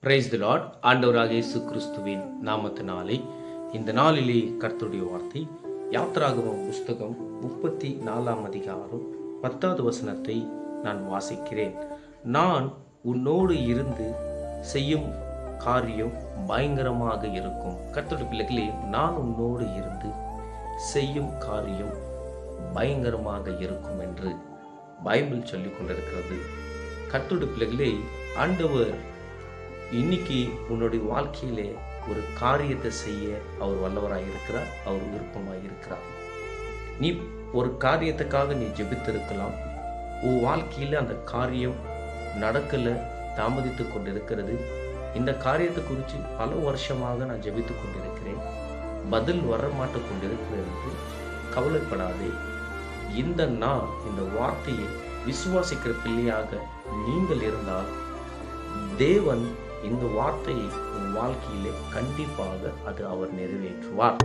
Praise the Lord. ஆண்டவராக இயேசு கிறிஸ்துவின் நாமத்தினாலே இந்த நாளிலே கர்த்தருடைய வார்த்தை யாத்திராகமம் புஸ்தகம் 34 அதிகாரம் 10வது வசனத்தை நான் வாசிக்கிறேன். நான் உன்னோடு இருந்து செய்யும் காரியம் பயங்கரமாக இருக்கும். கர்த்தருடைய பிள்ளைகளே, நான் உன்னோடு இருந்து செய்யும் காரியம் பயங்கரமாக இருக்கும் என்று பைபிள் சொல்லிக் கொண்டிருக்கிறது. கர்த்தருடைய பிள்ளைகளே, ஆண்டவர் இன்னைக்கு உன்னுடைய வாழ்க்கையிலே ஒரு காரியத்தை செய்ய அவர் வல்லவராக இருக்கிறார், அவர் விருப்பமாக இருக்கிறார். நீ ஒரு காரியத்துக்காக நீ ஜெபித்திருக்கலாம். உன் வாழ்க்கையில் அந்த காரியம் நடக்கல, தாமதித்து கொண்டிருக்கிறது. இந்த காரியத்தை குறித்து பல வருஷமாக நான் ஜெபித்து கொண்டிருக்கிறேன், பதில் வரமாட்டு கொண்டிருக்கிறது என்று கவலைப்படாதே. இந்த நாள் இந்த வார்த்தையை விசுவாசிக்கிற பிள்ளையாக நீங்கள் இருந்தால் தேவன் இந்த வார்த்தையை உன் வாழ்க்கையிலே கண்டிப்பாக அது அவர் நிறைவேற்றுவார்.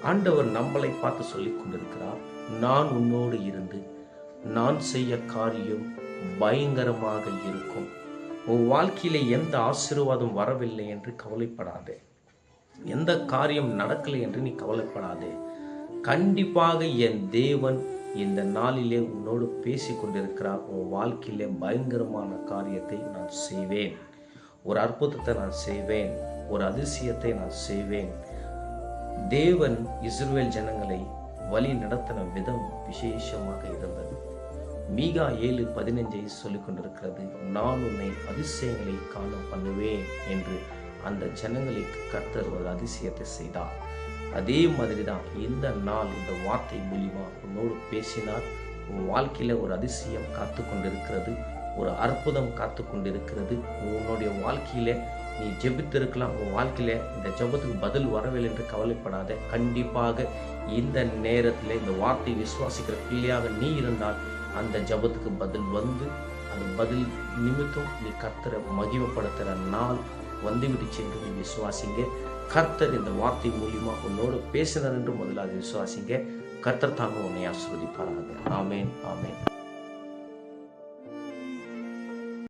ஆண்டவர் நம்மளை பார்த்து சொல்லிக் கொண்டிருக்கிறார், நான் உன்னோடு இருந்து நான் செய்ய காரியம் பயங்கரமாக இருக்கும். உன் வாழ்க்கையிலே எந்த ஆசீர்வாதம் வரவில்லை என்று கவலைப்படாதே, எந்த காரியம் நடக்கலை என்று நீ கவலைப்படாதே. கண்டிப்பாக என் தேவன் இந்த நாளிலே உன்னோடு பேசி கொண்டிருக்கிறார். உன் வாழ்க்கையிலே பயங்கரமான காரியத்தை நான் செய்வேன், ஒரு அற்புதத்தை நான் செய்வேன், ஒரு அதிசயத்தை நான் செய்வேன். தேவன் இஸ்ரவேல் ஜனங்களை வழி நடத்தின விதம் விசேஷமாக இருந்தது. மீகா 7:15 சொல்லிக் கொண்டிருக்கிறது, நான் உன்னை அதிசயங்களை காண பண்ணுவேன் என்று அந்த ஜனங்களுக்கு கர்த்தர் ஒரு அதிசயத்தை செய்தார். அதே மாதிரி தான் இந்த நாள் இந்த வார்த்தை மூலிமா உன்னோடு பேசினார். உன் வாழ்க்கையில் ஒரு அதிசயம் காத்து கொண்டிருக்கிறது, ஒரு அற்புதம் காத்து கொண்டிருக்கிறது. உன்னுடைய வாழ்க்கையில நீ ஜெபித்திருக்கலாம், உன் வாழ்க்கையில இந்த ஜெபத்துக்கு பதில் வரவில்லை என்று கவலைப்படாத. கண்டிப்பாக இந்த நேரத்தில் இந்த வார்த்தையை விசுவாசிக்கிற பிள்ளையாக நீ இருந்தால் அந்த ஜெபத்துக்கு பதில் வந்து அந்த பதில் நிமித்தம் நீ கர்த்தரை மகிமைப்படுத்துகிற நாள் வந்துவிடுச்சு என்று நீ விசுவாசிங்க. கர்த்தர் இந்த வார்த்தை மூலியமா உன்னோடு பேசினார் என்று முதலாவது விசுவாசிங்க. கர்த்தர் தாங்க உன்னை ஆசீர்வதிப்பாராக. ஆமேன், ஆமேன்.